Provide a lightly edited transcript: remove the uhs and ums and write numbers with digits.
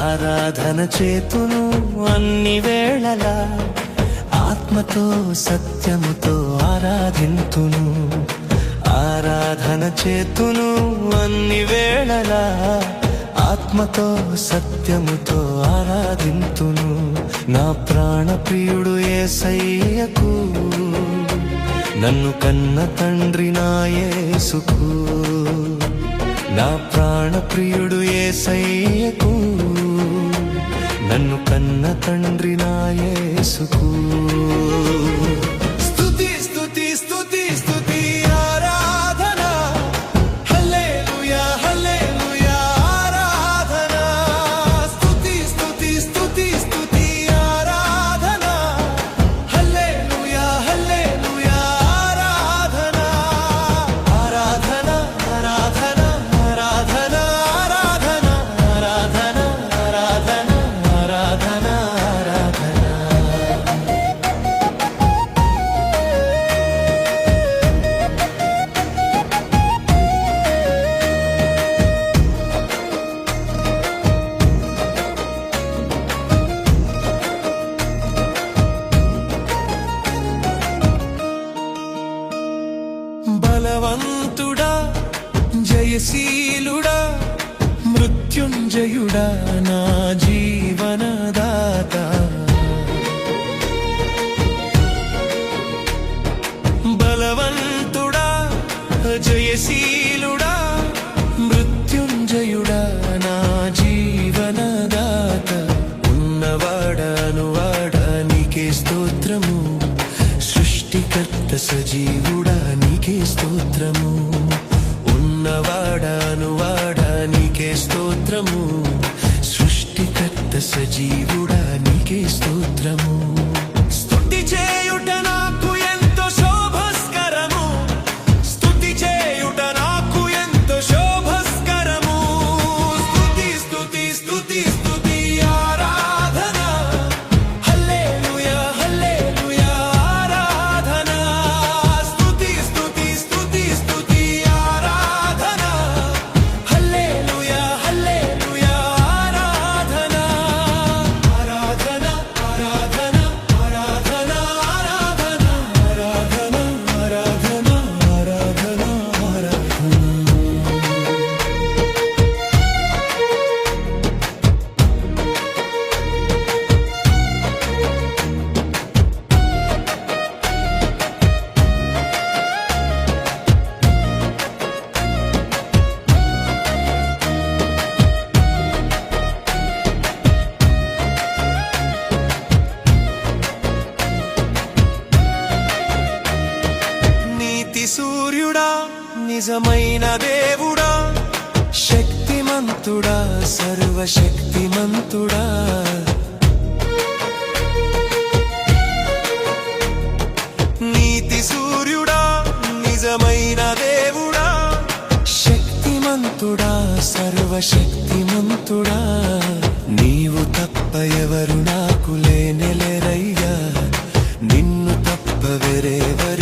ఆరాధన చేతును అన్ని వేళలా, ఆత్మతో సత్యముతో ఆరాధింతును. ఆరాధన చేతును అన్ని వేళలా, ఆత్మతో సత్యముతో ఆరాధింతును. నా ప్రాణ ప్రియుడు యేసయ్యకు, నన్ను కన్న తండ్రి నా యేసుకు. నా ప్రాణ ప్రియుడు యేసయ్యకు, నన్ను కన్న తండ్రి నా యేసుకు. స్తుతి స్తుతి స్తుతి స్తుతి ఆరాధన, హల్లెలూయా హల్లెలూయా ఆరాధన. స్తుతి స్తుతి స్తుతి స్తుతి ఆరాధన, హల్లెలూయా హల్లెలూయా ఆరాధన. ఆరాధన ఆరాధన ఆరాధన ఆరాధన ఆరాధన ఆరాధన ఆరాధన ఆరాధన. బలవంతుడా జయశీలుడా మృత్యుంజయుడా నా జీవనదాత. బలవంతుడా జయశీలుడా మృత్యుంజయుడా నా జీవనదాత. ఉన్నవాడానువాడా నీకే స్తోత్రము, సృష్టికర్త సజీవుడా నీకే స్తోత్రము. ఉన్నవాడానువాడా నీకే స్తోత్రము, సృష్టికర్త సజీవుడా నీకే స్తోత్రము. స్తుతి చేయుట నాకు ఎంతో శోభస్కరము, స్తుతి చేయుట నాకు ఎంతో శోభస్కరము. స్తుతి స్తుతి స్తుతి స్తుతి ఆరాధన, హల్లెలూయా హల్లెలూయా ఆరాధన. స్తుతి స్తుతి స్తుతి స్తుతి ఆరాధన, హల్లెలూయా హల్లెలూయా ఆరాధన. ఆరాధన ఆరాధన ఆరాధన ఆరాధన ఆరాధన ఆరాధన ఆరాధన ఆరాధన. నీతి సూర్యుడా నిజమైన దేవుడా, శక్తిమంతుడా సర్వశక్తిమంతుడా. నీతి సూర్యుడా నిజమైన దేవుడా, శక్తిమంతుడా సర్వశక్తిమంతుడా. నీవు తప్ప ఎవరు నాకు లేనెలేరయ్యా, నిన్ను తప్ప వేరెవరు